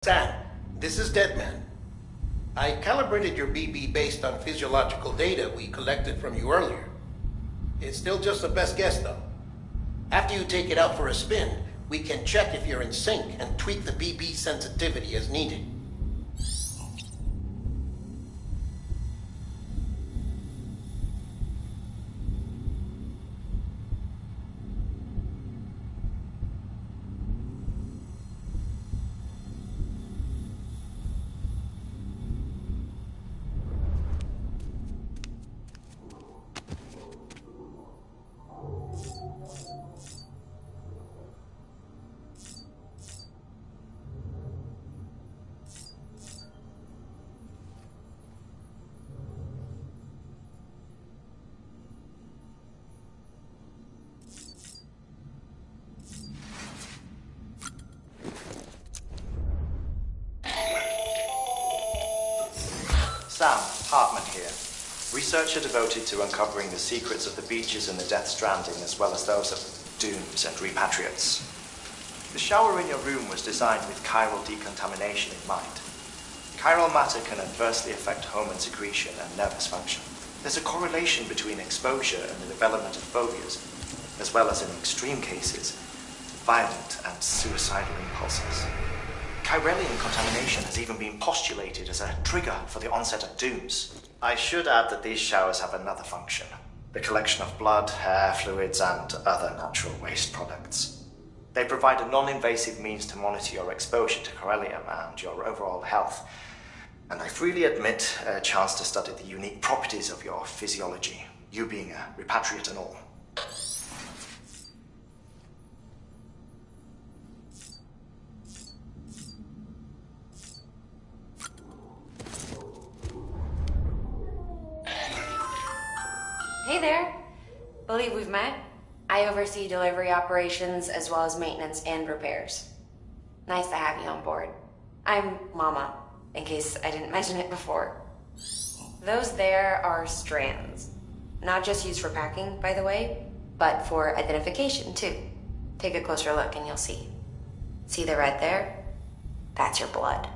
Sam, this is Deadman. I calibrated your BB based on physiological data we collected from you earlier. It's still just a best guess, though. After you take it out for a spin, we can check if you're in sync and tweak the BB sensitivity as needed. Sam, Hartman here, researcher devoted to uncovering the secrets of the beaches and the Death Stranding, as well as those of dooms and repatriates. The shower in your room was designed with chiral decontamination in mind. Chiral matter can adversely affect hormone secretion and nervous function. There's a correlation between exposure and the development of phobias, as well as, in extreme cases, violent and suicidal impulses. Chiralian contamination has even been postulated as a trigger for the onset of dooms. I should add that these showers have another function: the collection of blood, hair, fluids, and other natural waste products. They provide a non-invasive means to monitor your exposure to chiralium and your overall health, and I freely admit a chance to study the unique properties of your physiology, you being a repatriate and all. Hey there. Believe we've met. I oversee delivery operations as well as maintenance and repairs. Nice to have you on board. I'm Mama, in case I didn't mention it before. Those there are strands. Not just used for packing, by the way, but for identification too. Take a closer look and you'll see. See the red there? That's your blood.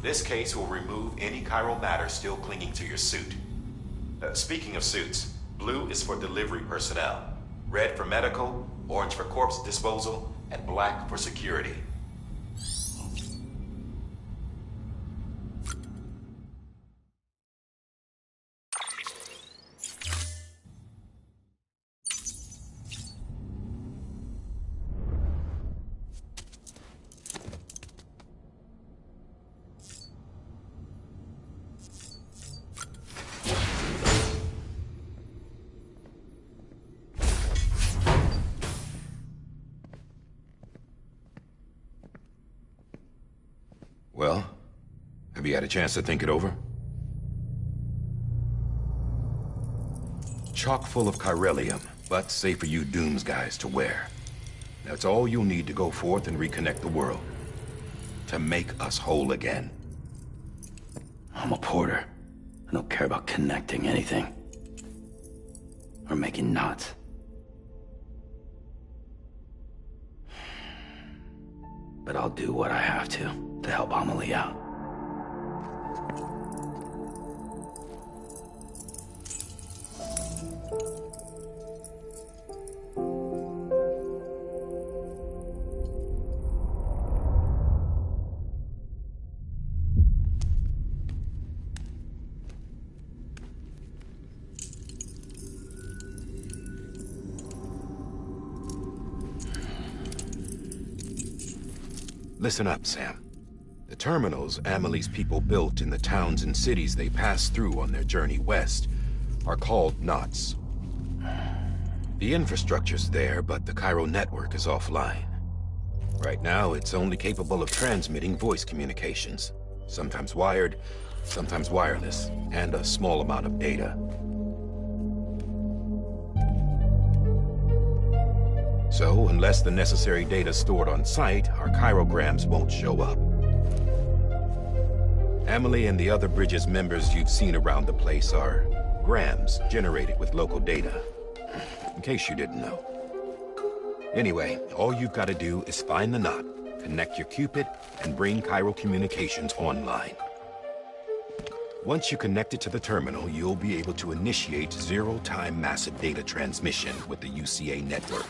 This case will remove any chiral matter still clinging to your suit. Speaking of suits, blue is for delivery personnel, red for medical, orange for corpse disposal, and black for security. Well, have you had a chance to think it over? Chock full of chiralium, but safe for you Dooms guys to wear. That's all you'll need to go forth and reconnect the world. To make us whole again. I'm a porter. I don't care about connecting anything. Or making knots. But I'll do what I have to help Amelie out. Listen up, Sam. The terminals Amelie's people built in the towns and cities they passed through on their journey west are called knots. The infrastructure's there, but the Cairo network is offline. Right now, it's only capable of transmitting voice communications, sometimes wired, sometimes wireless, and a small amount of data. So, unless the necessary data stored on site, our chirograms won't show up. Amelie and the other Bridges members you've seen around the place are grams generated with local data. In case you didn't know. Anyway, all you've got to do is find the knot, connect your Cupid, and bring Cairo communications online. Once you connect it to the terminal, you'll be able to initiate zero-time massive data transmission with the UCA network.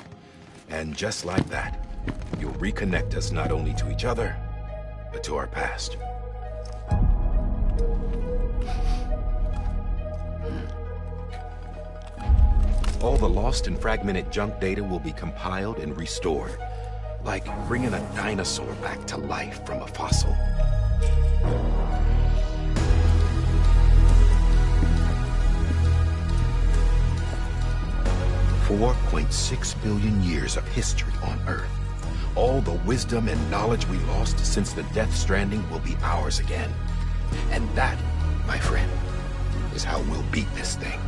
And just like that, you'll reconnect us not only to each other, but to our past. All the lost and fragmented junk data will be compiled and restored, like bringing a dinosaur back to life from a fossil. 4.6 billion years of history on Earth. All the wisdom and knowledge we lost since the Death Stranding will be ours again. And that, my friend, is how we'll beat this thing.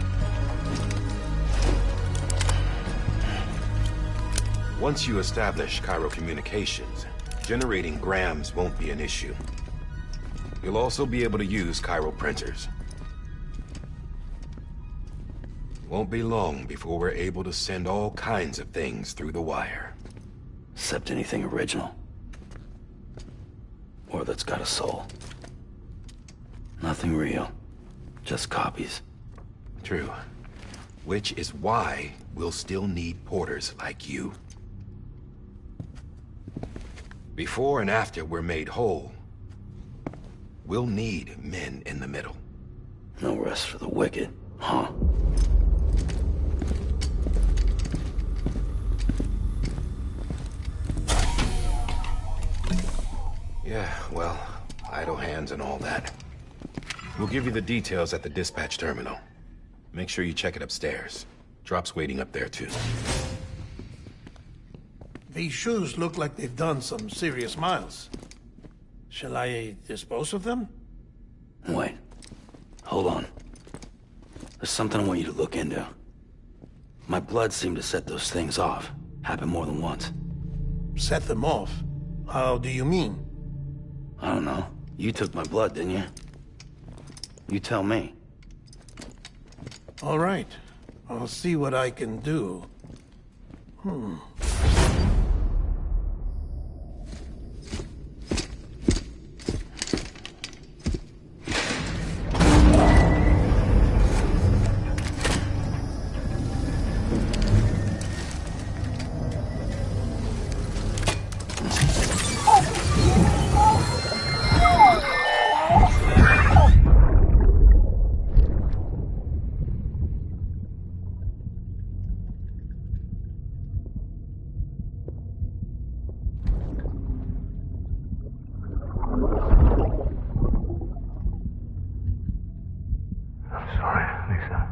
Once you establish Cairo communications, generating grams won't be an issue. You'll also be able to use Cairo printers. Won't be long before we're able to send all kinds of things through the wire. Except anything original. Or that's got a soul. Nothing real. Just copies. True. Which is why we'll still need porters like you. Before and after we're made whole, we'll need men in the middle. No rest for the wicked, huh? Yeah, well, idle hands and all that. We'll give you the details at the dispatch terminal. Make sure you check it upstairs. Drop's waiting up there, too. These shoes look like they've done some serious miles. Shall I dispose of them? Wait. Hold on. There's something I want you to look into. My blood seemed to set those things off. Happened more than once. Set them off? How do you mean? I don't know. You took my blood, didn't you? You tell me. All right. I'll see what I can do. Lisa.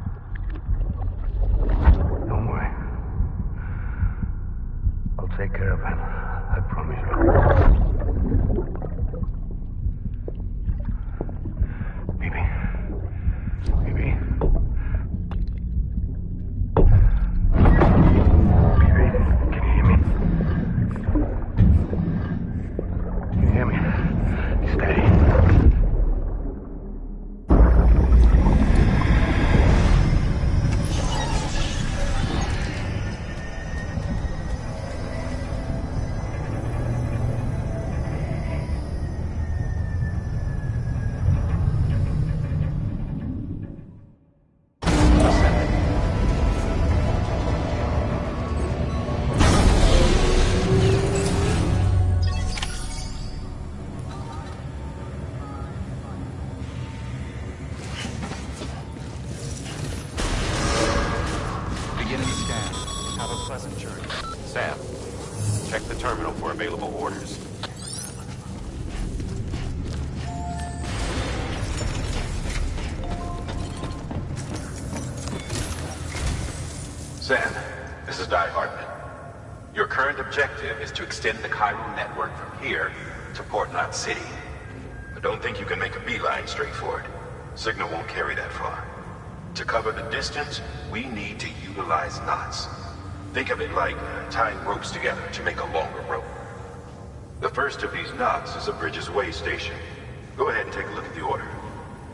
Don't worry. I'll take care of him. I promise you. Baby. Baby. Baby, can you hear me? Can you hear me? Steady. Beginning scan. Have a pleasant journey. Sam, check the terminal for available orders. Sam, this is Di Hartman. Your current objective is to extend the chiral network from here to Port Knot City. But don't think you can make a beeline straight for it. Signal won't carry that far. To cover the distance, we need to utilize knots. Think of it like tying ropes together to make a longer rope. The first of these knots is a Bridges Way station. Go ahead and take a look at the order.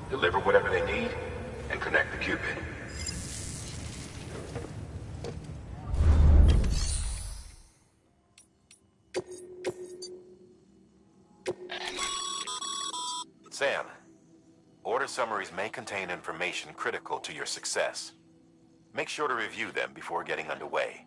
Deliver whatever they need, and connect the Cupid. Sam, order summaries may contain information critical to your success. Make sure to review them before getting underway.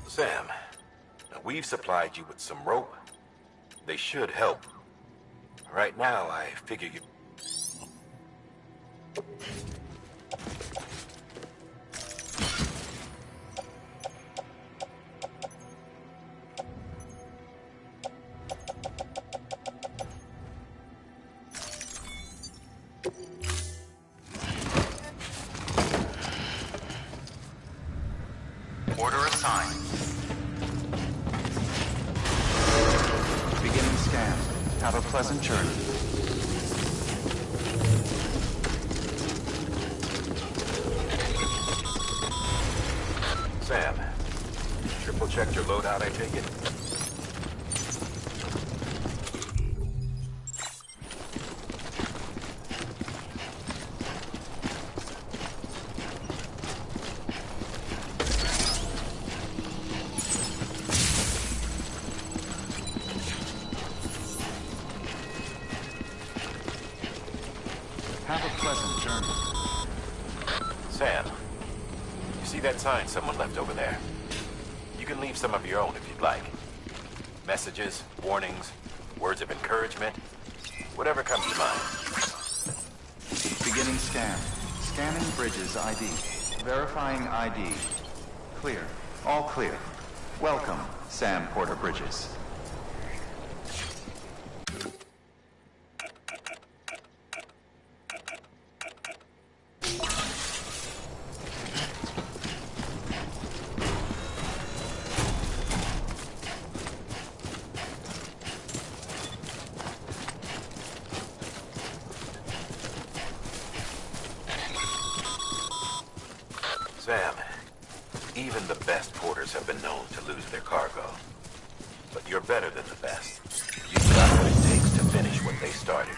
Sam, we've supplied you with some rope. They should help. Right now, I figure you... Order assigned. Beginning scan. Have a pleasant journey. Sam, triple checked your loadout, I take it? Have a pleasant journey. Sam, you see that sign someone left over there? You can leave some of your own if you'd like. Messages, warnings, words of encouragement, whatever comes to mind. Beginning scan. Scanning Bridges ID. Verifying ID. Clear. All clear. Welcome, Sam Porter Bridges. Sam, even the best porters have been known to lose their cargo. But you're better than the best. You've got what it takes to finish what they started.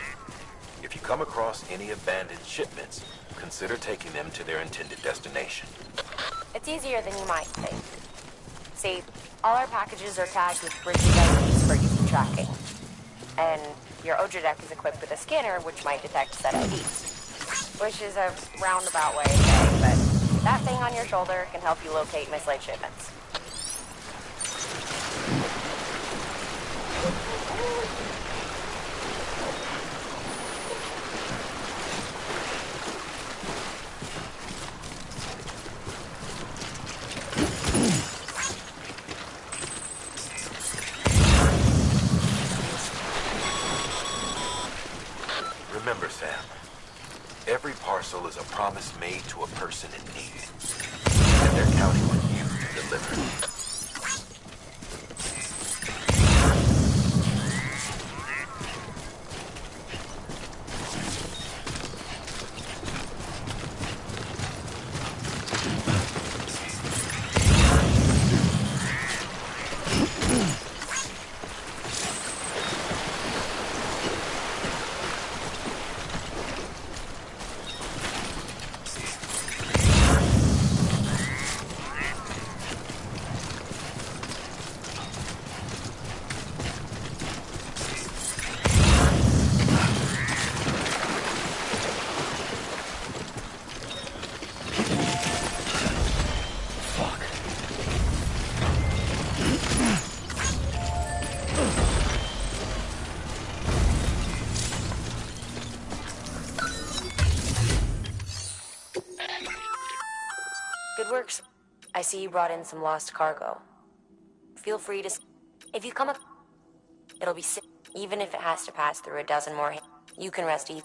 If you come across any abandoned shipments, consider taking them to their intended destination. It's easier than you might think. See, all our packages are tagged with Bridges IDs for easy tracking. And your Odra deck is equipped with a scanner which might detect set IDs. Which is a roundabout way of saying, but that thing on your shoulder can help you locate mislaid shipments. aid to a person in need. And they're counting on you to deliver. Good works. I see you brought in some lost cargo. Feel free to... If you come up... It'll be sick. Even if it has to pass through a dozen more... You can rest easy.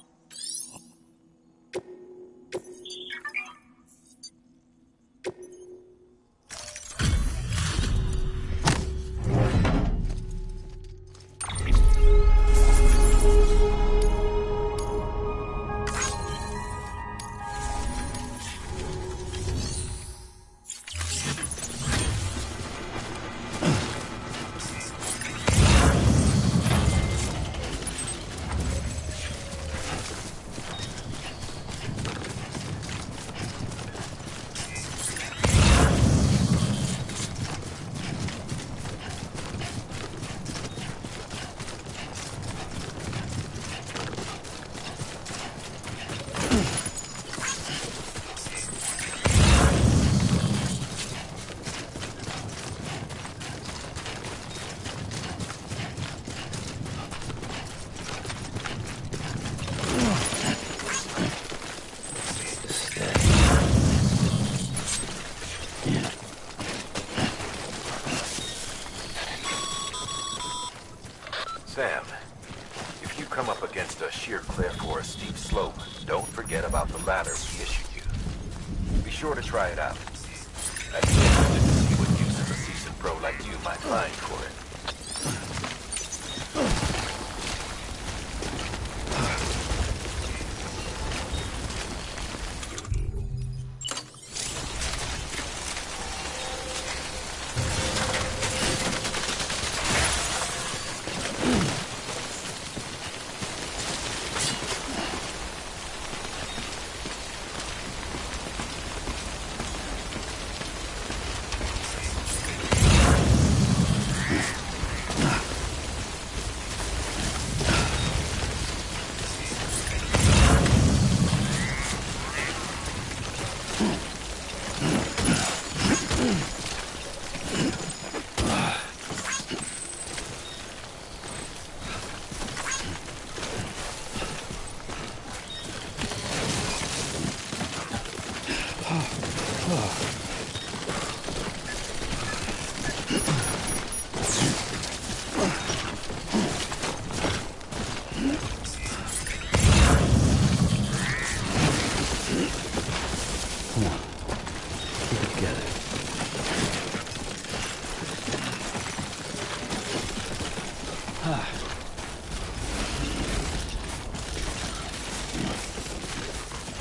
Sam, if you come up against a sheer cliff or a steep slope, don't forget about the ladder we issued you. Be sure to try it out. I'd be interested to see what use a seasoned pro like you might find for it.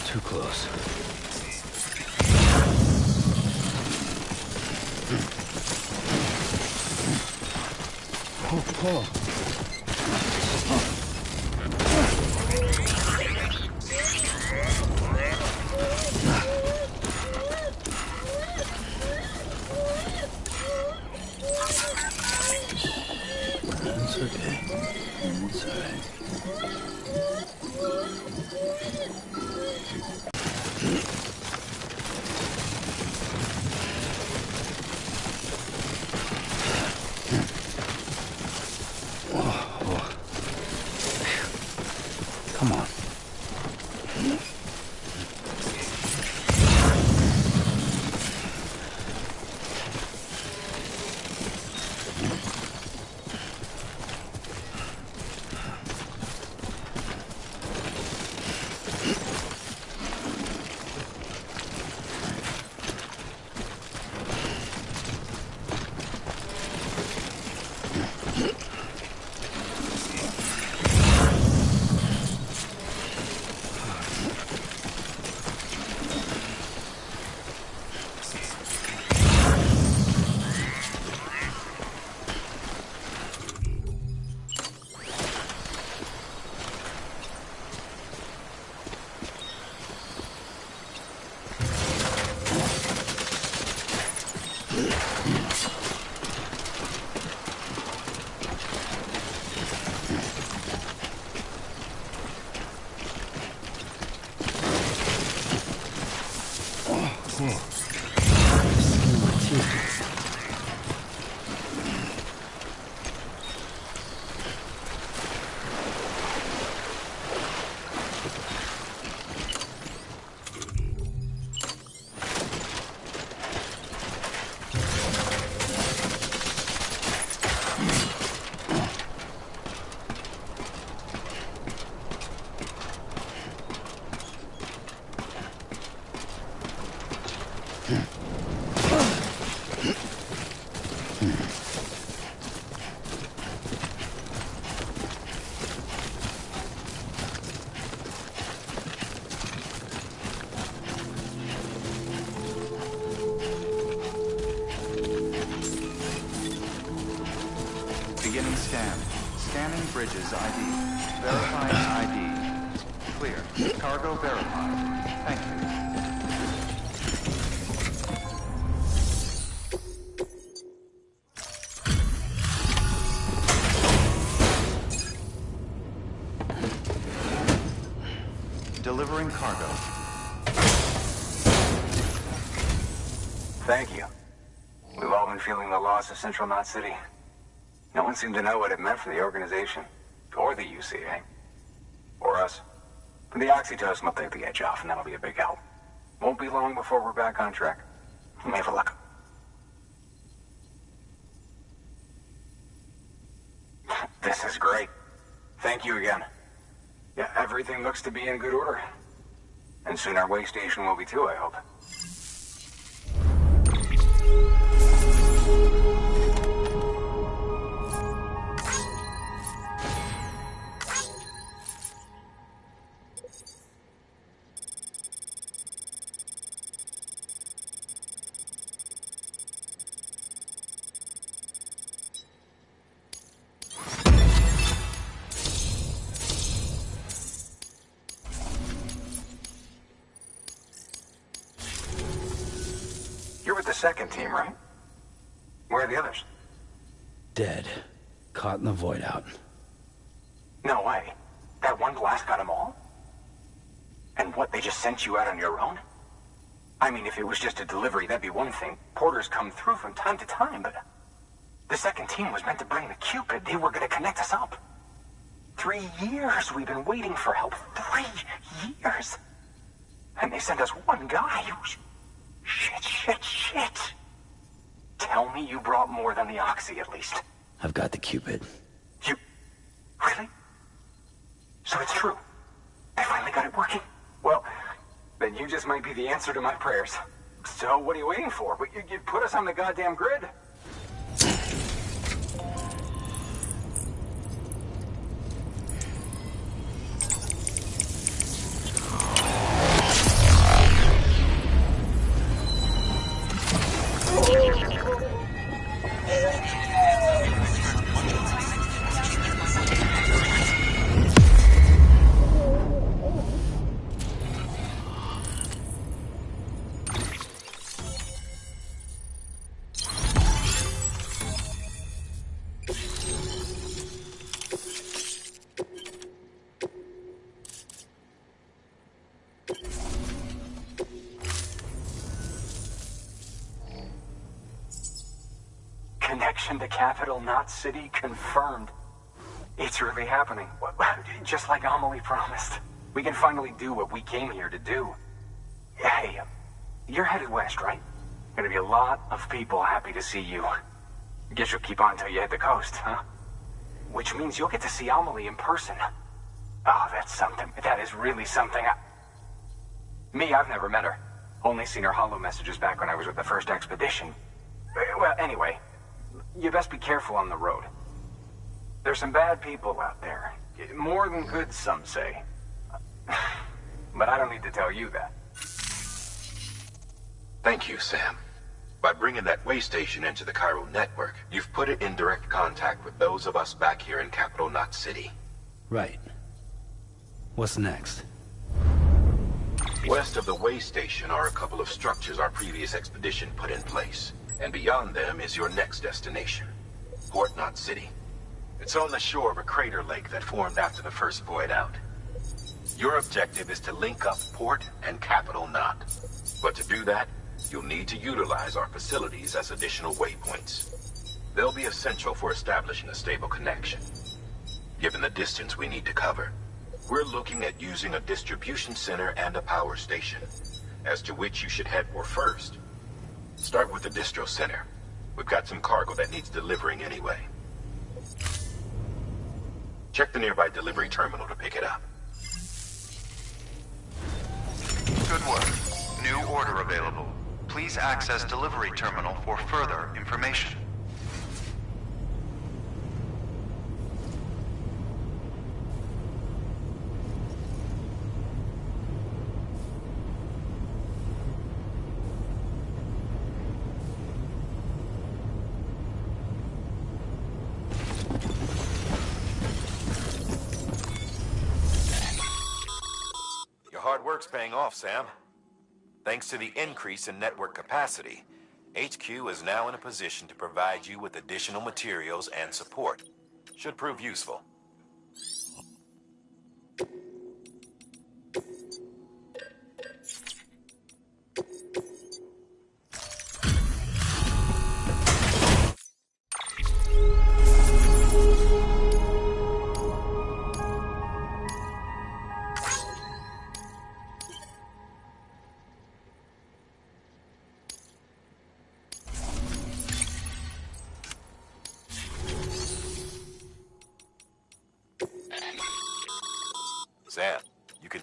Too close. Oh. It's okay. It's all right. Come on. Beginning scan. Scanning bridges ID. Verifying ID. Clear. Cargo verified. Thank you. Delivering cargo. Thank you. We've all been feeling the loss of Central Knot City. No one seemed to know what it meant for the organization, or the UCA, or us. The oxytocin will take the edge off, and that'll be a big help. Won't be long before we're back on track. Let me have a look. This is great. Thank you again. Yeah, everything looks to be in good order. And soon our way station will be too, I hope. You're with the second team, right? Where are the others? Dead. Caught in the void out. No way. That one blast got them all? And what, they just sent you out on your own? I mean, if it was just a delivery, that'd be one thing. Porters come through from time to time, but... The second team was meant to bring the Cupid. They were gonna connect us up. 3 years we've been waiting for help. 3 years! And they sent us one guy. Shit. Tell me you brought more than the Oxy, at least. I've got the Cupid. You... Really? So it's true. I finally got it working. Well, then you just might be the answer to my prayers. So what are you waiting for? You put us on the goddamn grid. Connection to Capital Knot City confirmed. It's really happening. Just like Amelie promised. We can finally do what we came here to do. Hey, you're headed west, right? Gonna be a lot of people happy to see you. Guess you'll keep on till you hit the coast, huh? Which means you'll get to see Amelie in person. Oh, that's something. That is really something. Me, I've never met her. Only seen her holo messages back when I was with the first expedition. Well, anyway, you best be careful on the road. There's some bad people out there. More than good, some say. But I don't need to tell you that. Thank you, Sam. By bringing that way station into the Cairo network, you've put it in direct contact with those of us back here in Capital Knot City. Right. What's next? West of the way station are a couple of structures our previous expedition put in place. And beyond them is your next destination, Port Knot City. It's on the shore of a crater lake that formed after the first void out. Your objective is to link up Port and Capital Knot. But to do that, you'll need to utilize our facilities as additional waypoints. They'll be essential for establishing a stable connection. Given the distance we need to cover, we're looking at using a distribution center and a power station, as to which you should head for first. Start with the distro center. We've got some cargo that needs delivering anyway. Check the nearby delivery terminal to pick it up. Good work. New order available. Please access delivery terminal for further information. Your hard work's paying off, Sam. Thanks to the increase in network capacity, HQ is now in a position to provide you with additional materials and support. Should prove useful. Sam, you can...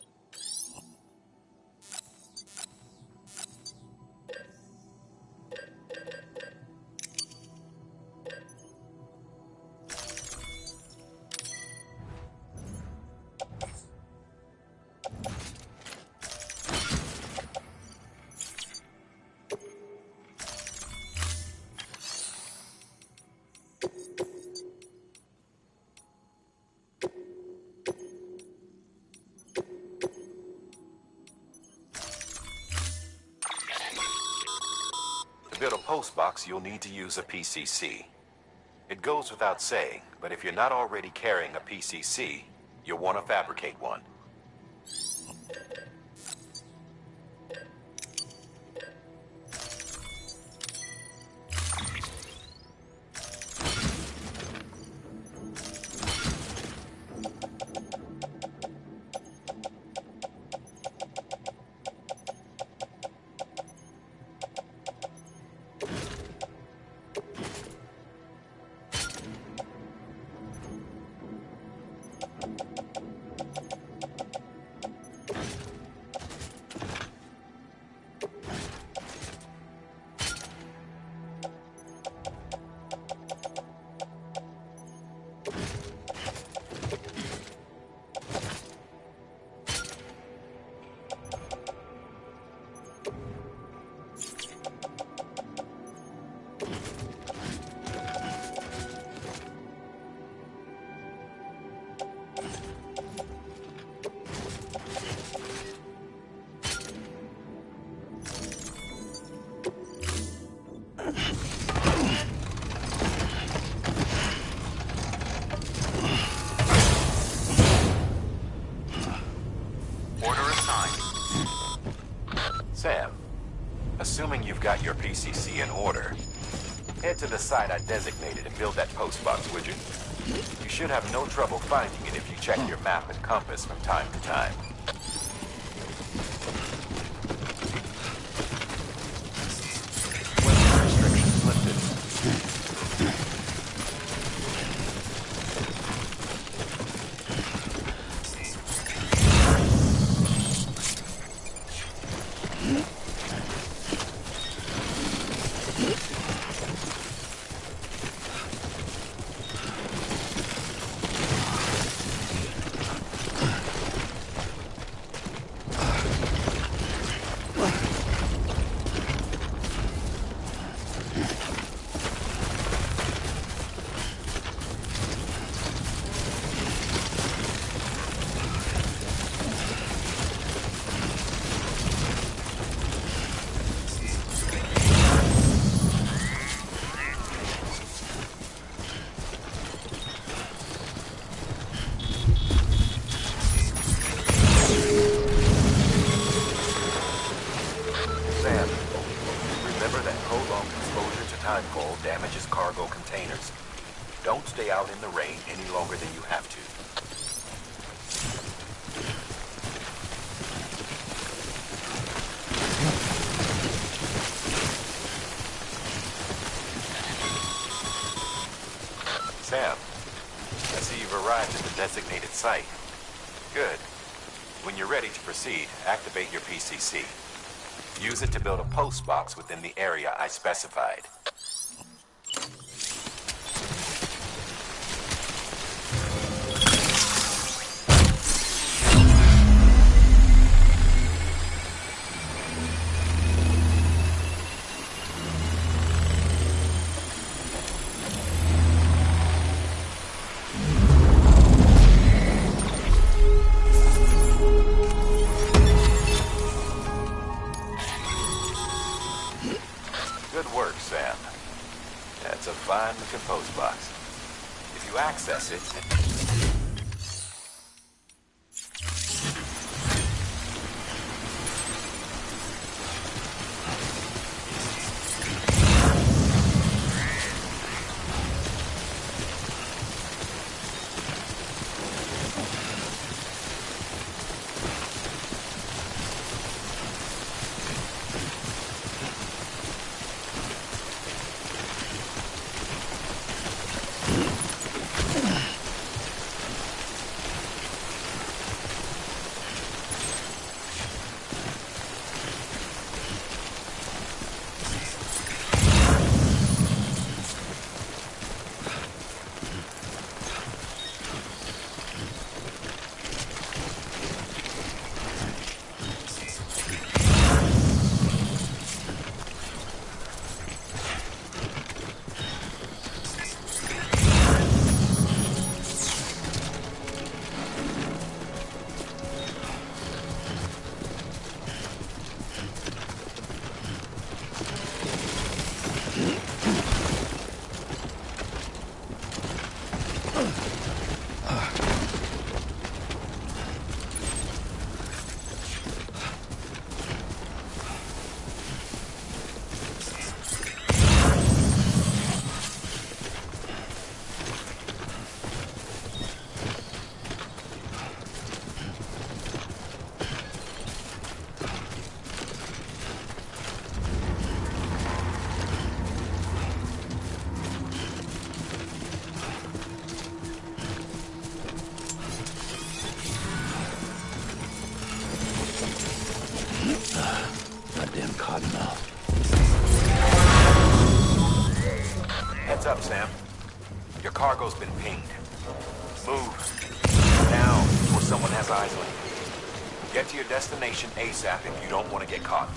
To build a post box, you'll need to use a PCC. It goes without saying, but if you're not already carrying a PCC, you'll want to fabricate one. Sam, assuming you've got your PCC in order, head to the site I designated and build that post box, would you? You should have no trouble finding it if you check your map and compass from time to time. Weather restrictions lifted. damages cargo containers. Don't stay out in the rain any longer than you have to. Sam, I see you've arrived at the designated site. Good. When you're ready to proceed, activate your PCC. Use it to build a post box within the area I specified. Good work, Sam. That's a fine-looking post box. If you access it... Goddamn cottonmouth. Heads up, Sam. Your cargo's been pinged. Move. Now, before someone has eyes on you. Get to your destination ASAP if you don't want to get caught.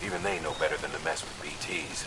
Even they know better than to mess with BTs.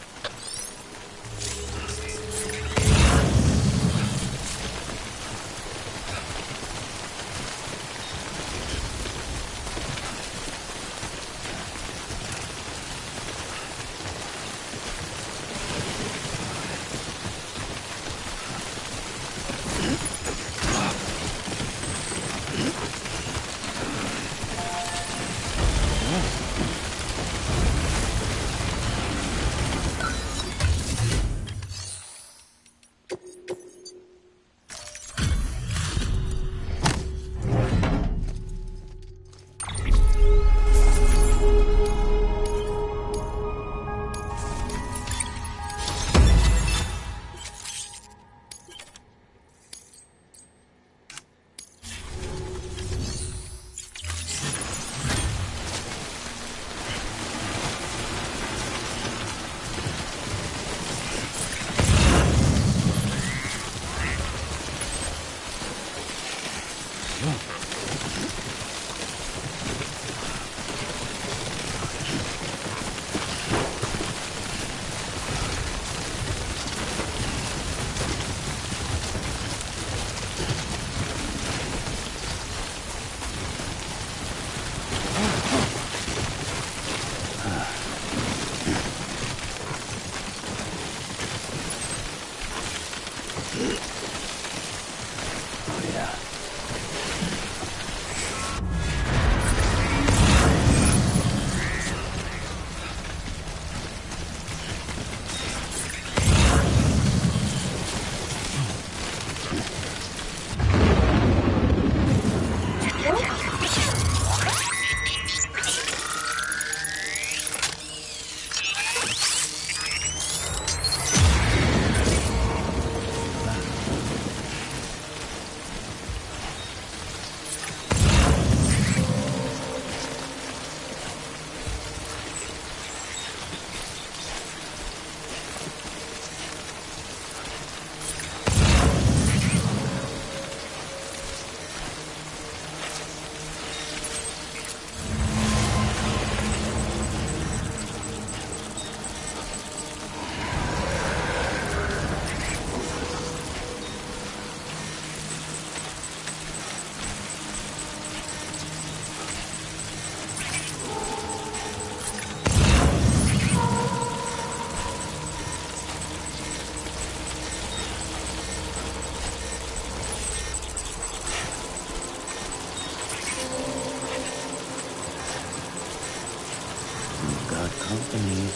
got company.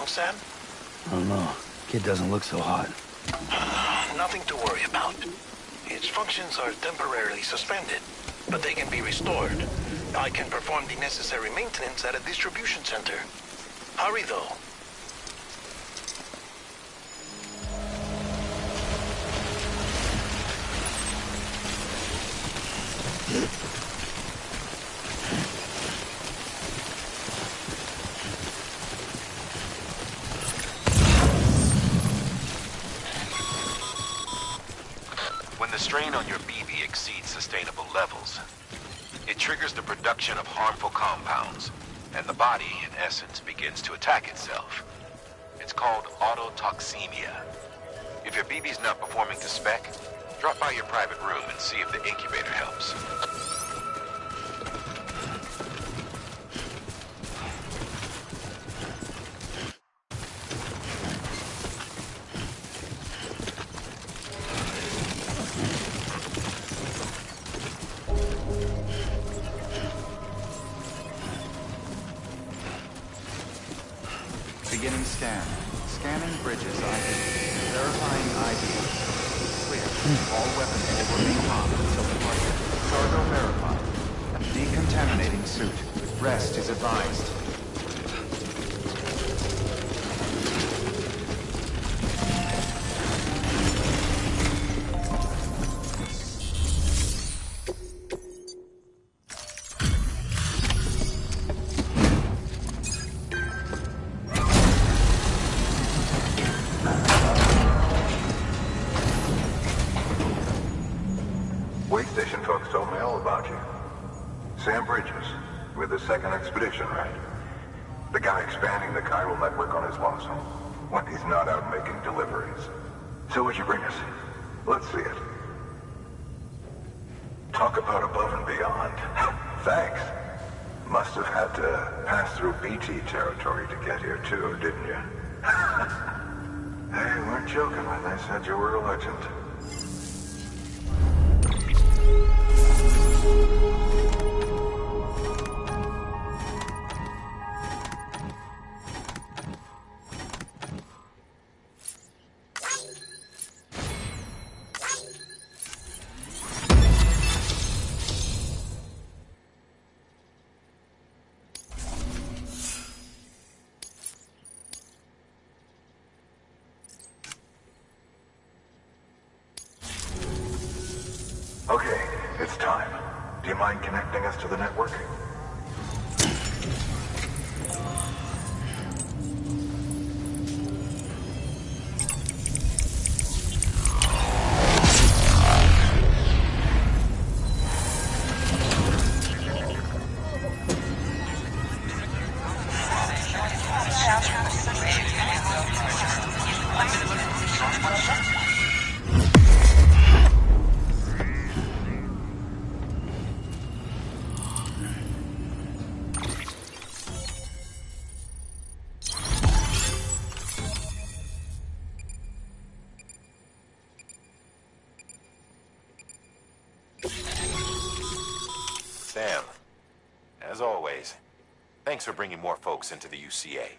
Sam? I don't know. Kid doesn't look so hot. Nothing to worry about. Its functions are temporarily suspended, but they can be restored. I can perform the necessary maintenance at a distribution center. Hurry, though. When the strain on your BB exceeds sustainable levels, it triggers the production of harmful compounds, and the body, in essence, begins to attack itself. It's called autotoxemia. If your BB's not performing to spec, drop by your private room and see if the incubator helps. Beginning scan. Scanning bridges ID. Verifying ID. Clear. All weapons will remain on until departure. Cargo verified. Decontaminating suit. Rest is advised. Station folks told me all about you. Sam Bridges, with the second expedition, right? The guy expanding the chiral network on his lonesome when he's not out making deliveries. So what'd you bring us? Let's see it. Talk about above and beyond. Thanks. Must have had to pass through BT territory to get here too, didn't you? They weren't joking when they said you were a legend. Okay, it's time. Do you mind connecting us to the network? Sam, as always, thanks for bringing more folks into the UCA.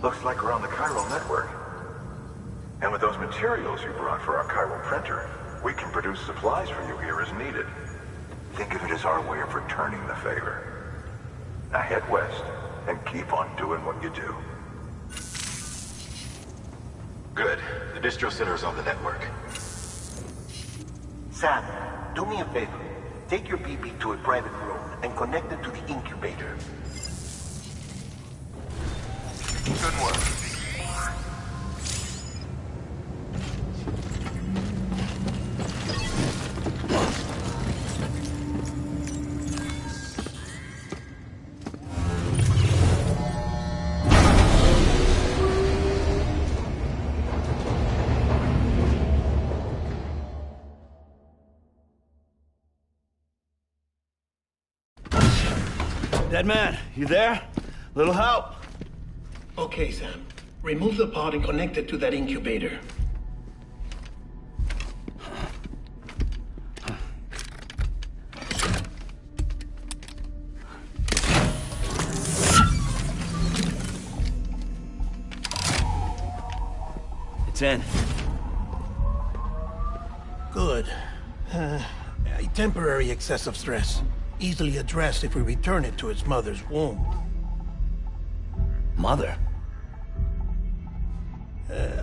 Looks like we're on the chiral network. And with those materials you brought for our chiral printer, we can produce supplies for you here as needed. Think of it as our way of returning the favor. Now head west and keep on doing what you do. Good. The distro center is on the network. Sam, do me a favor. Take your BB to a private room and connect it to the incubator. Good work. Dead man, you there? Little help? Okay, Sam. Remove the pod and connect it to that incubator. It's in. Good. A temporary excessive stress. Easily addressed if we return it to its mother's womb. Mother?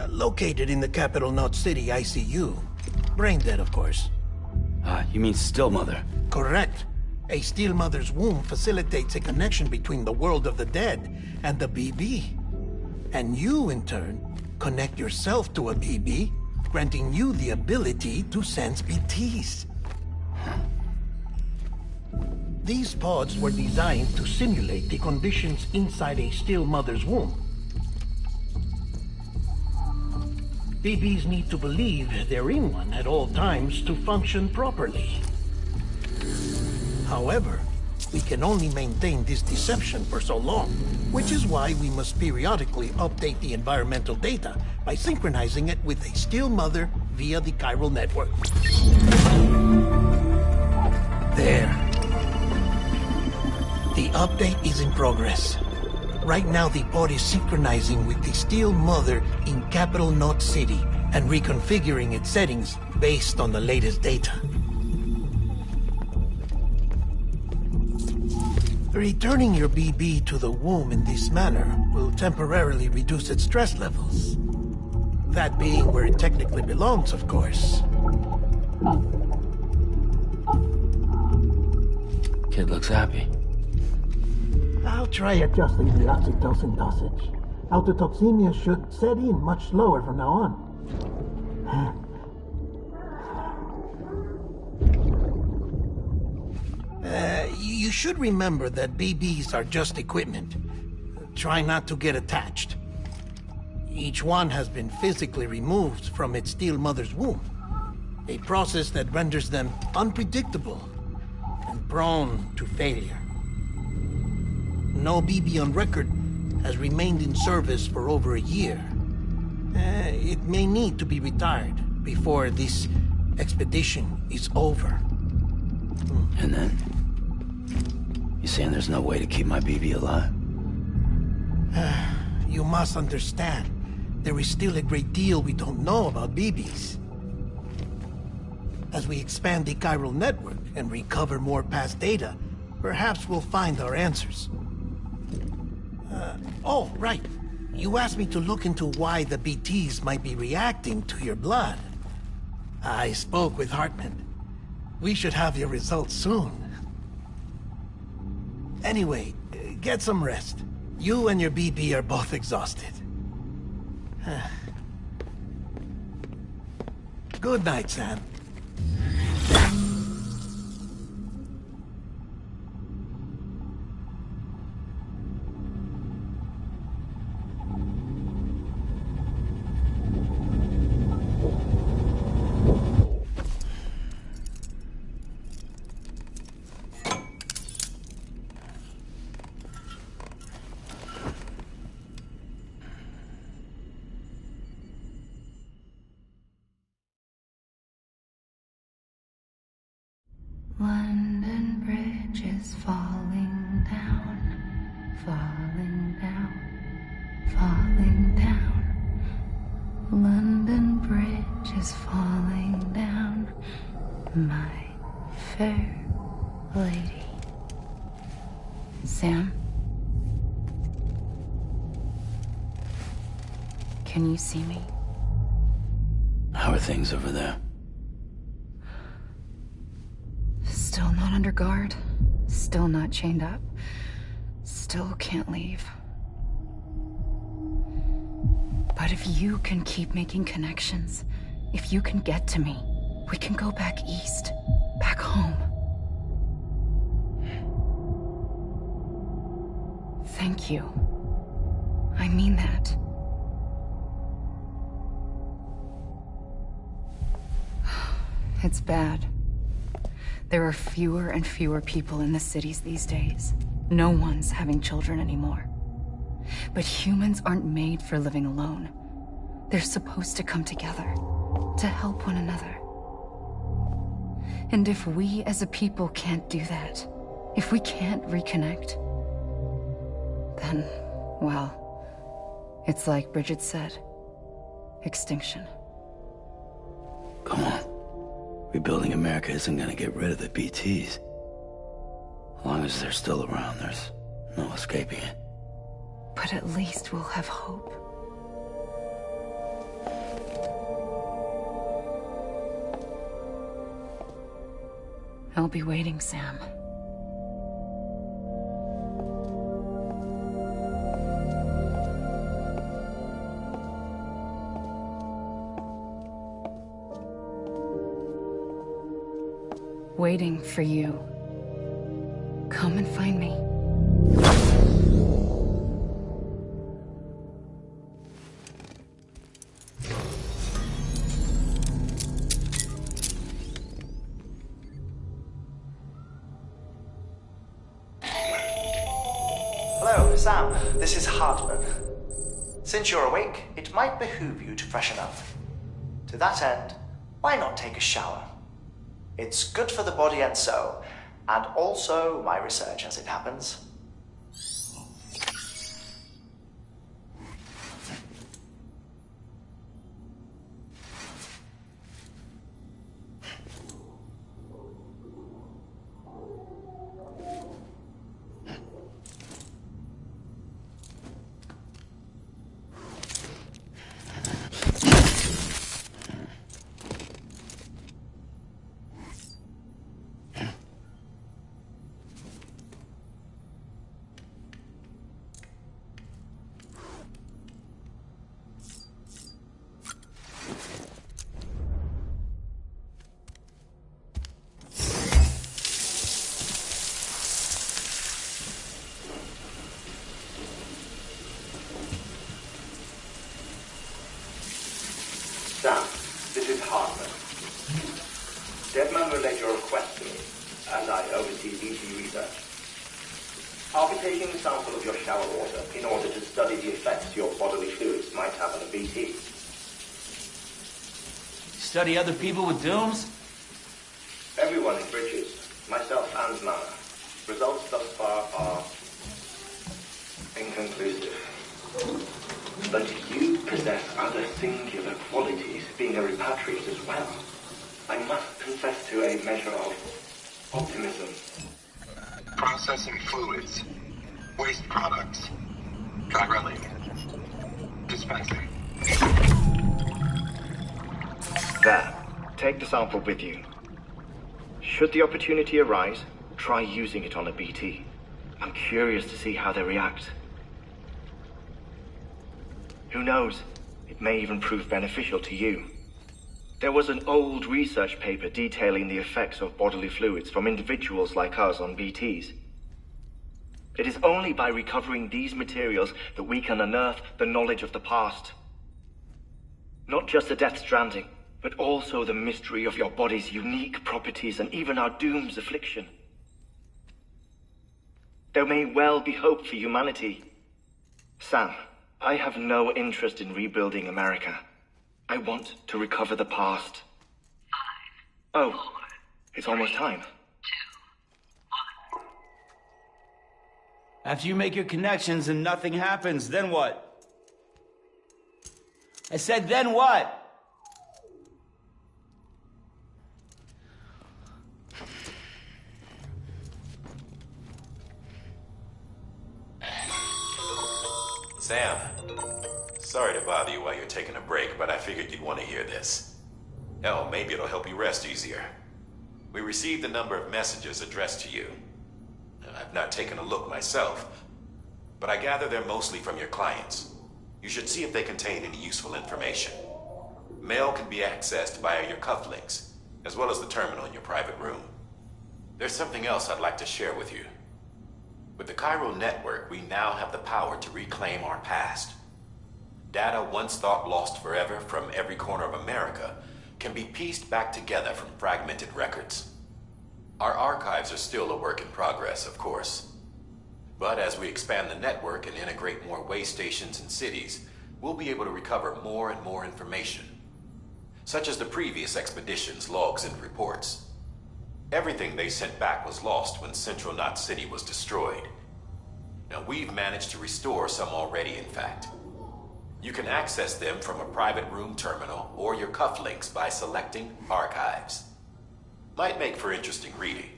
Located in the capital Knot City ICU. Brain dead, of course. You mean still mother? Correct. A still mother's womb facilitates a connection between the world of the dead and the BB. And you, in turn, connect yourself to a BB, granting you the ability to sense BTs. These pods were designed to simulate the conditions inside a still mother's womb. BBs need to believe they're in one at all times to function properly. However, we can only maintain this deception for so long, which is why we must periodically update the environmental data by synchronizing it with a still mother via the chiral network. There. The update is in progress. Right now, the pod is synchronizing with the still mother in capital Knot City and reconfiguring its settings based on the latest data. Returning your BB to the womb in this manner will temporarily reduce its stress levels. That being where it technically belongs, of course. Kid looks happy. I'll try adjusting the oxytocin dosage. Autotoxemia should set in much slower from now on. You should remember that BBs are just equipment. Try not to get attached. Each one has been physically removed from its steel mother's womb. A process that renders them unpredictable and prone to failure. No BB on record has remained in service for over a year. It may need to be retired before this expedition is over. And then? You saying there's no way to keep my BB alive? You must understand, there is still a great deal we don't know about BBs. As we expand the chiral network and recover more past data, perhaps we'll find our answers. Oh, right. You asked me to look into why the BTs might be reacting to your blood. I spoke with Hartman. We should have your results soon. Anyway, get some rest. You and your BB are both exhausted. Good night, Sam. London Bridge is falling down, falling down, falling down. London Bridge is falling down, my fair lady. Sam? Can you see me? How are things over there? Still not under guard. Still not chained up. Still can't leave. But if you can keep making connections, if you can get to me, we can go back east. Back home. Thank you. I mean that. It's bad. There are fewer and fewer people in the cities these days. No one's having children anymore. But humans aren't made for living alone. They're supposed to come together, to help one another. And if we as a people can't do that, if we can't reconnect, then, well, it's like Bridget said, extinction. Come on. Rebuilding America isn't gonna get rid of the BTs. As long as they're still around, there's no escaping it. But at least we'll have hope. I'll be waiting, Sam. Waiting for you. Come and find me. Hello, Sam. This is Hartman. Since you're awake, it might behoove you to freshen up. To that end, why not take a shower? It's good for the body and soul, and also my research as it happens. man relayed your request to me, and I oversee BT research. I'll be taking a sample of your shower water in order to study the effects your bodily fluids might have on a BT. Study other people with dooms? Everyone in Bridges, myself and Mana. Results thus far are inconclusive. But you possess other singular qualities, being a repatriate as well. I must confess to a measure of optimism. Processing fluids. Waste products. Drilling. Dispensing. There. Take the sample with you. Should the opportunity arise, try using it on a BT. I'm curious to see how they react. Who knows? It may even prove beneficial to you. There was an old research paper detailing the effects of bodily fluids from individuals like us on BTs. It is only by recovering these materials that we can unearth the knowledge of the past. Not just the Death Stranding, but also the mystery of your body's unique properties and even our doom's affliction. There may well be hope for humanity. Sam, I have no interest in rebuilding America. I want to recover the past. 5, 4, oh, it's almost time. 2, 1. After you make your connections and nothing happens, then what? I said, then what? Sam, sorry to bother you while you're taking a break, but I figured you'd want to hear this. Hell, maybe it'll help you rest easier. We received a number of messages addressed to you. I've not taken a look myself, but I gather they're mostly from your clients. You should see if they contain any useful information. Mail can be accessed via your cufflinks, as well as the terminal in your private room. There's something else I'd like to share with you. With the Chiral network, we now have the power to reclaim our past. Data once thought lost forever from every corner of America can be pieced back together from fragmented records. Our archives are still a work in progress, of course. But as we expand the network and integrate more way stations and cities, we'll be able to recover more and more information, such as the previous expedition's logs and reports. Everything they sent back was lost when Central Knot City was destroyed. Now, we've managed to restore some already, in fact. You can access them from a private room terminal or your cufflinks by selecting Archives. Might make for interesting reading.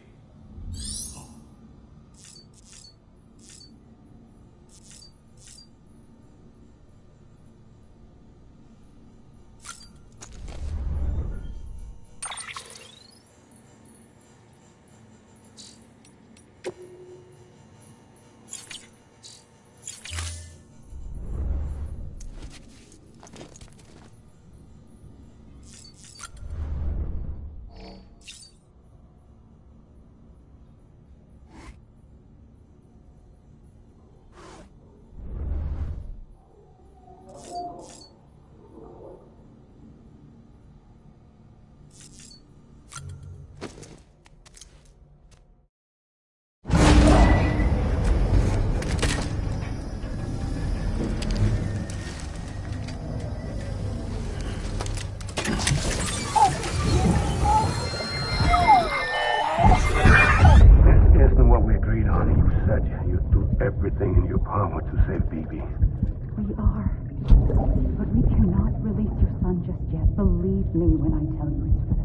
Everything in your power to save BB. We are. But we cannot release your son just yet. Believe me when I tell you it's for the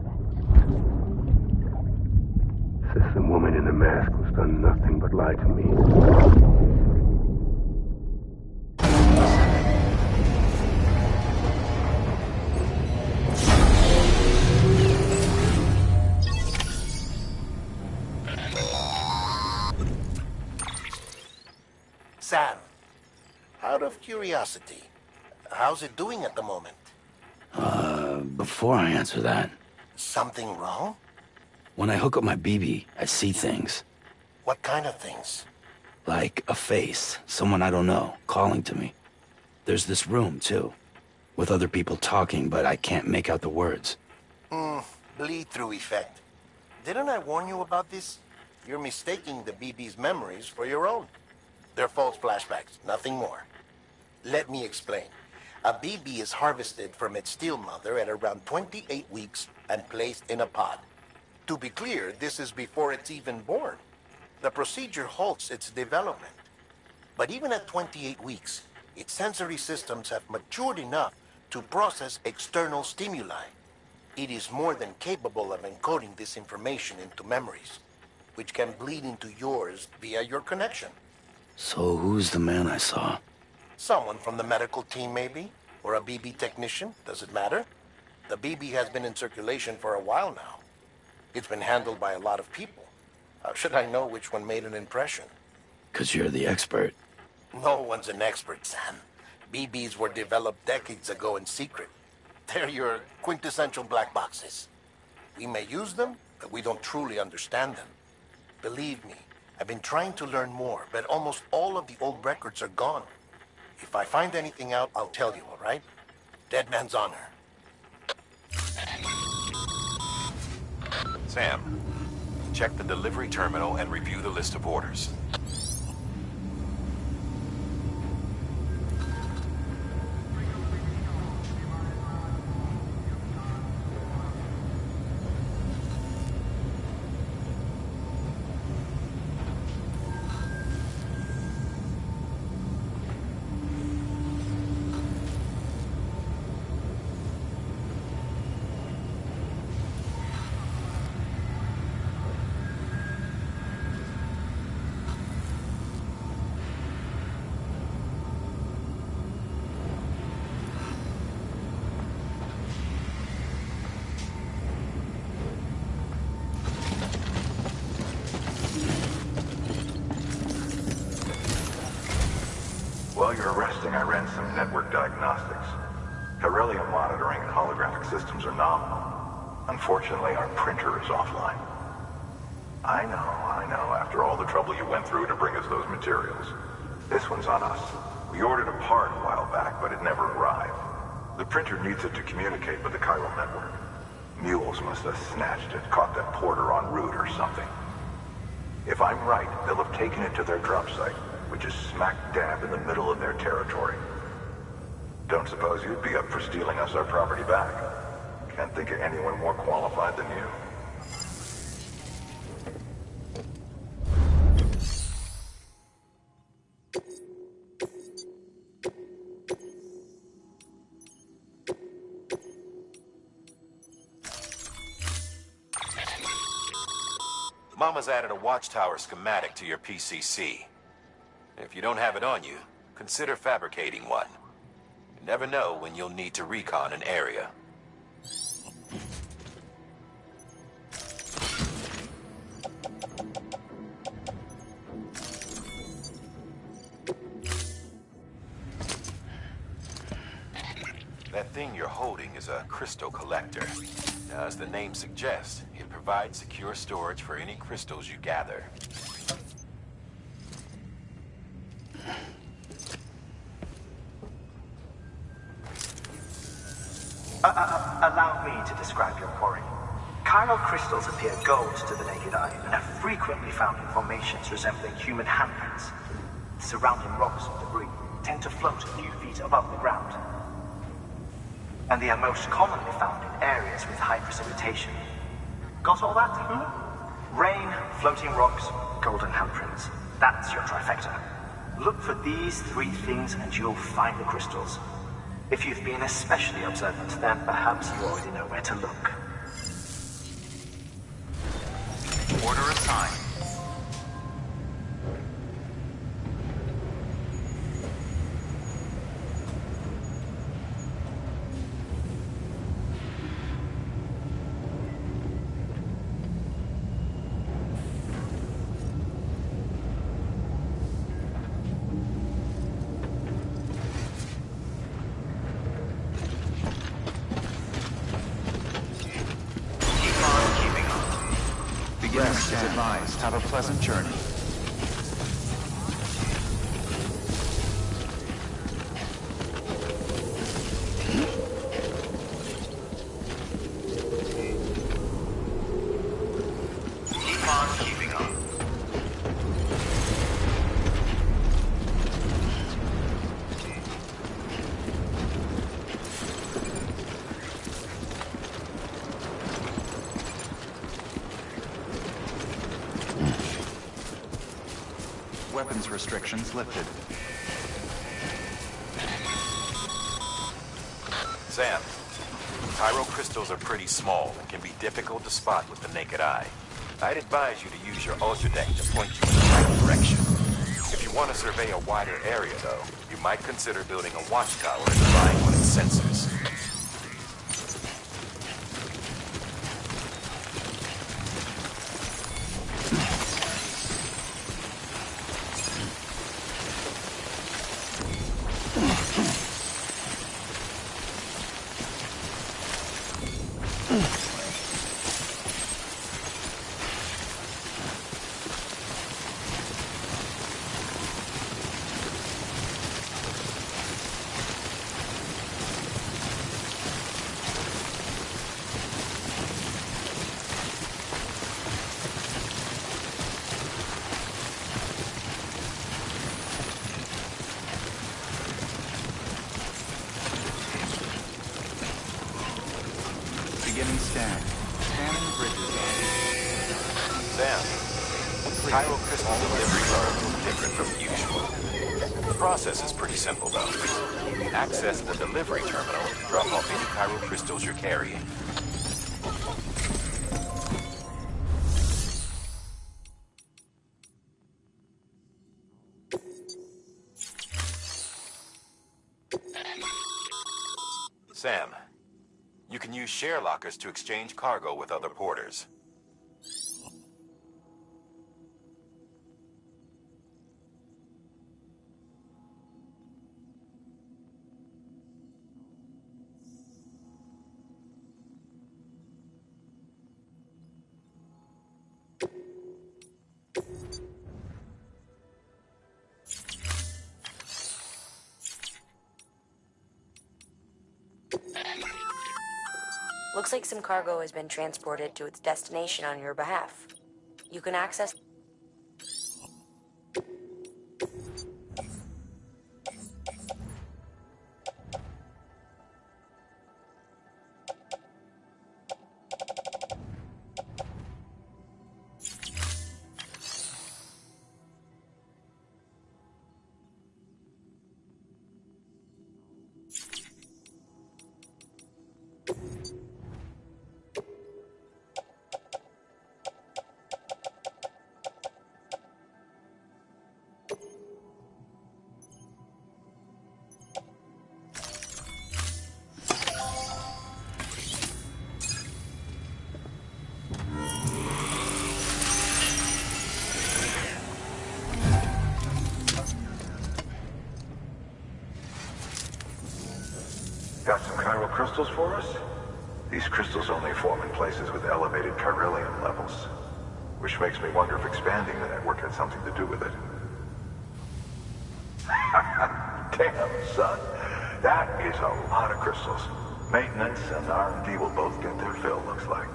best. Says the woman in the mask who's done nothing but lie to me. Sam, out of curiosity, how's it doing at the moment? Before I answer that... Something wrong? When I hook up my BB, I see things. What kind of things? Like a face, someone I don't know, calling to me. There's this room, too, with other people talking, but I can't make out the words. Bleed-through effect. Didn't I warn you about this? You're mistaking the BB's memories for your own. They're false flashbacks, nothing more. Let me explain. A BB is harvested from its steel mother at around 28 weeks and placed in a pod. To be clear, this is before it's even born. The procedure halts its development. But even at 28 weeks, its sensory systems have matured enough to process external stimuli. It is more than capable of encoding this information into memories, which can bleed into yours via your connection. So who's the man I saw? Someone from the medical team, maybe? Or a BB technician? Does it matter? The BB has been in circulation for a while now. It's been handled by a lot of people. How should I know which one made an impression? 'Cause you're the expert. No one's an expert, Sam. BBs were developed decades ago in secret. They're your quintessential black boxes. We may use them, but we don't truly understand them. Believe me, I've been trying to learn more, but almost all of the old records are gone. If I find anything out, I'll tell you, all right? Dead man's honor. Sam, check the delivery terminal and review the list of orders. While you're resting, I ran some network diagnostics. Beryllium monitoring and holographic systems are nominal. Unfortunately, our printer is offline. I know, after all the trouble you went through to bring us those materials. This one's on us. We ordered a part a while back, but it never arrived. The printer needs it to communicate with the chiral network. Mules must have snatched it, caught that porter en route or something. If I'm right, they'll have taken it to their drop site, which is smack dab in the middle of their territory. Don't suppose you'd be up for stealing us our property back? Can't think of anyone more qualified than you. Mama's added a watchtower schematic to your PCC. If you don't have it on you, consider fabricating one. You never know when you'll need to recon an area. That thing you're holding is a crystal collector. Now, as the name suggests, it provides secure storage for any crystals you gather. Allow me to describe your quarry. Chiral crystals appear gold to the naked eye and are frequently found in formations resembling human handprints. Surrounding rocks and debris tend to float a few feet above the ground. And they are most commonly found in areas with high precipitation. Got all that? Rain, floating rocks, golden handprints. That's your trifecta. Look for these three things and you'll find the crystals. If you've been especially observant, then perhaps you already know where to look. Order assigned. Rest is advised. Have a pleasant journey. weapons restrictions lifted. Sam, chiral crystals are pretty small and can be difficult to spot with the naked eye. I'd advise you to use your ultradeck to point you in the right direction. If you want to survey a wider area, though, you might consider building a watchtower and relying on its sensors. Beginning scan. Scanning bridges. Sam, chiral crystal deliveries are a little different from usual. The process is pretty simple, though. Access the delivery terminal, drop off any chiral crystals you're carrying. Sam, you can use share lockers to exchange cargo with other porters. Looks like some cargo has been transported to its destination on your behalf. You can access... Got some chiral crystals for us? These crystals only form in places with elevated chiralium levels, which makes me wonder if expanding the network had something to do with it. Damn, son. That is a lot of crystals. Maintenance and R&D will both get their fill, looks like.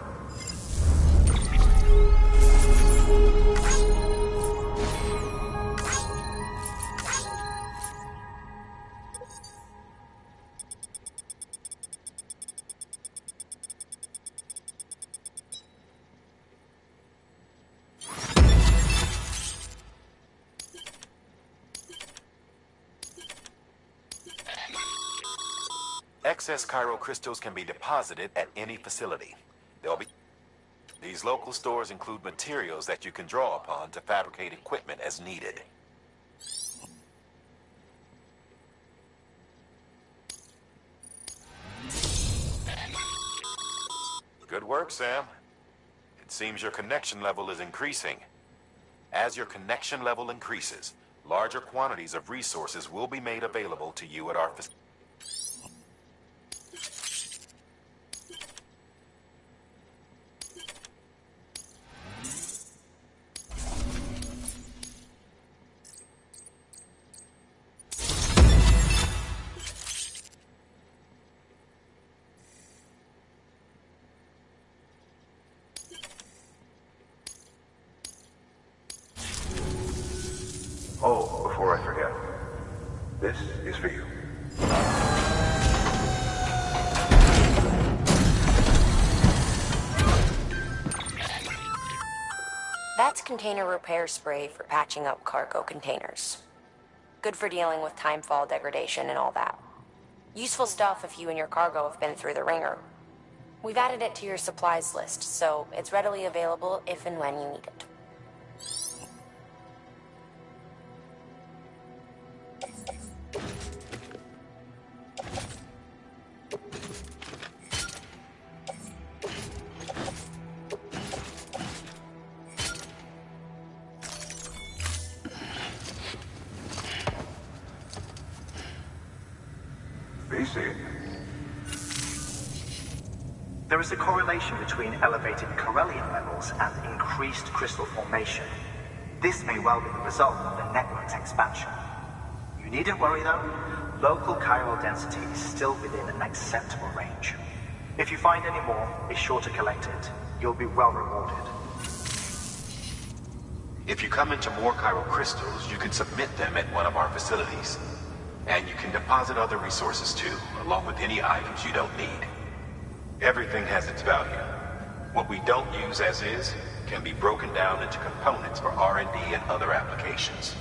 Excess chiral crystals can be deposited at any facility. These local stores include materials that you can draw upon to fabricate equipment as needed. Good work, Sam. It seems your connection level is increasing. As your connection level increases, larger quantities of resources will be made available to you at our facility. Oh, before I forget, this is for you. That's container repair spray for patching up cargo containers. Good for dealing with timefall degradation and all that. Useful stuff if you and your cargo have been through the ringer. We've added it to your supplies list, so it's readily available if and when you need it. There is a correlation between elevated Corellian levels and increased crystal formation. This may well be the result of the network's expansion. You needn't worry though. Local chiral density is still within an acceptable range. If you find any more, be sure to collect it. You'll be well rewarded. If you come into more chiral crystals, you can submit them at one of our facilities. And you can deposit other resources too, along with any items you don't need. Everything has its value. What we don't use as is can be broken down into components for R&D and other applications.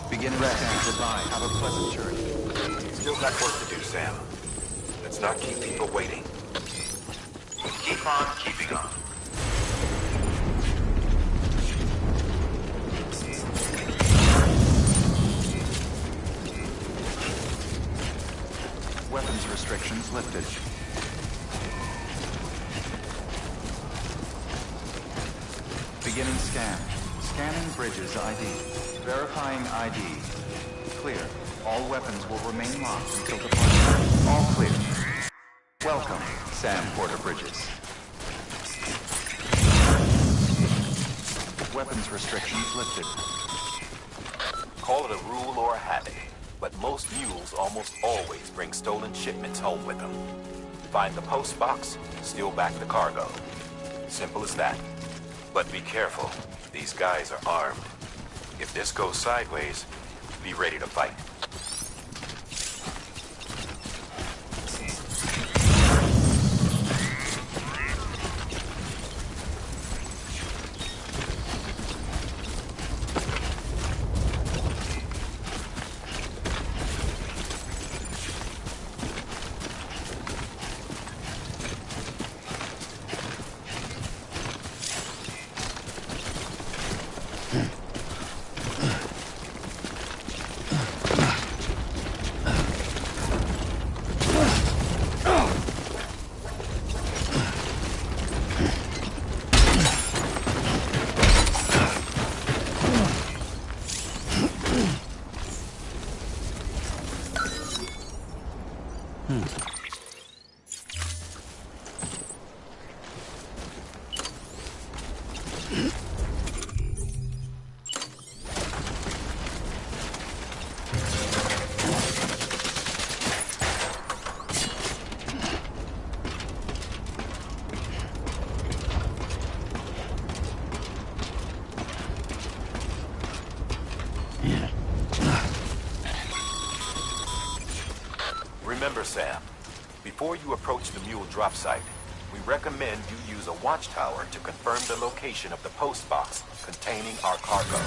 Begin rest and goodbye. Have a pleasant journey. Still got work to do, Sam. Let's not keep people waiting. Keep on keeping on. Weapons restrictions lifted. Beginning scan. Scanning Bridges ID. Verifying ID. Clear. All weapons will remain locked until departure. All clear. Welcome, Sam Porter Bridges. Weapons restrictions lifted. Call it a rule or a habit, but most mules almost always bring stolen shipments home with them. Find the post box, steal back the cargo. Simple as that. But be careful. These guys are armed. If this goes sideways, be ready to fight. Remember, Sam, before you approach the mule drop site, we recommend you use a watchtower to confirm the location of the post box containing our cargo.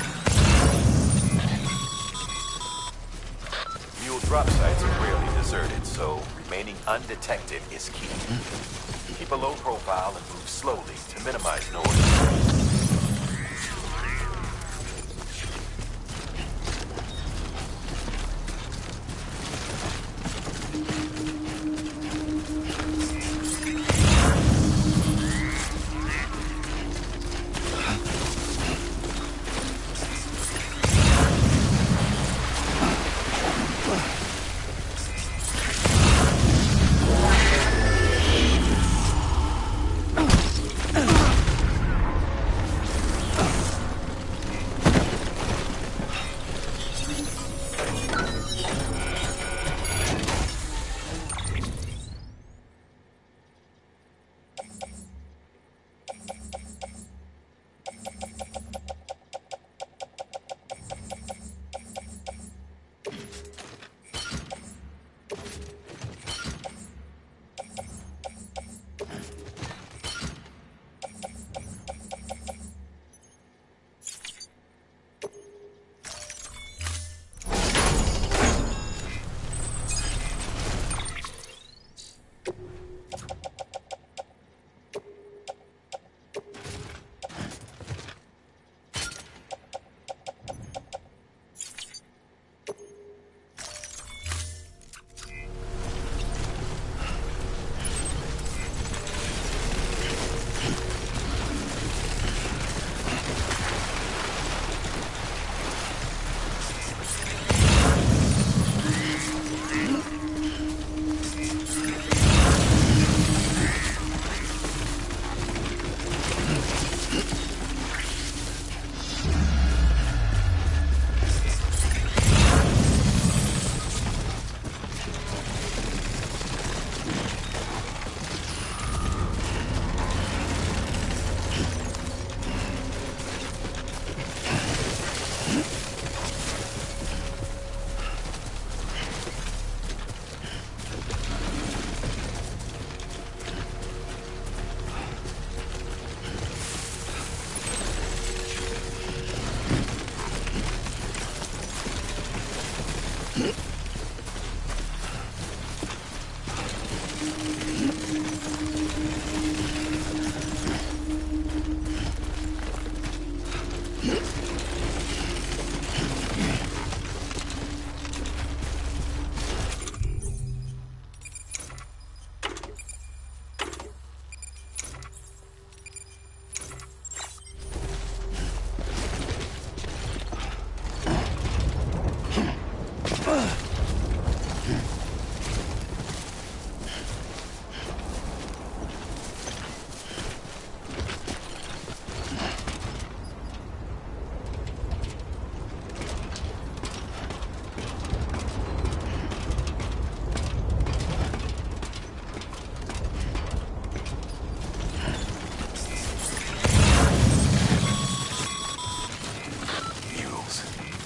Mule drop sites are rarely deserted, so remaining undetected is key. Keep a low profile and move slowly to minimize noise.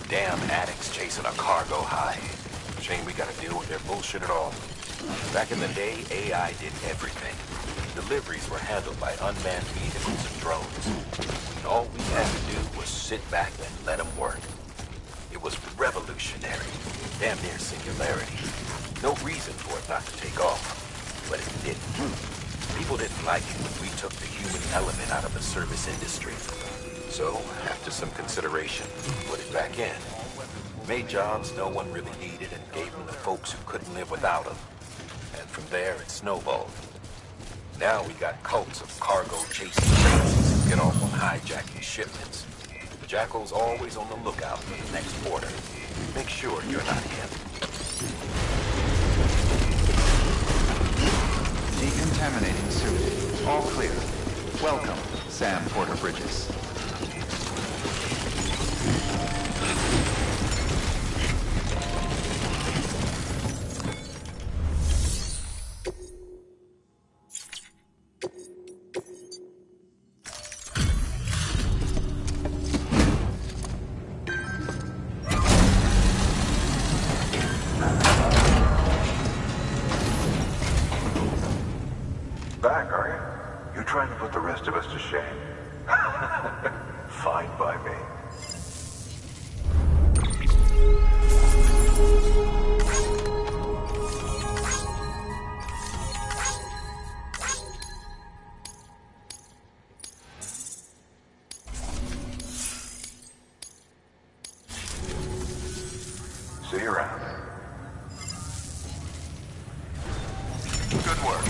Damn addicts chasing a cargo high. Shame we gotta deal with their bullshit at all. Back in the day, AI did everything. Deliveries were handled by unmanned vehicles and drones. And all we had to do was sit back and let them work. It was revolutionary. Damn near singularity. No reason for it not to take off. But it didn't. People didn't like it when we took the human element out of the service industry. So, after some consideration, put it back in. Made jobs no one really needed and gave them to folks who couldn't live without them. And from there, it snowballed. Now we got cults of cargo-chasing crazies who get off on hijacking shipments. The Jackal's always on the lookout for the next order. Make sure you're not him. Decontaminating suit. All clear. Welcome, Sam Porter Bridges. Back, are you? You're trying to put the rest of us to shame. Fine by me. See you around. Good work.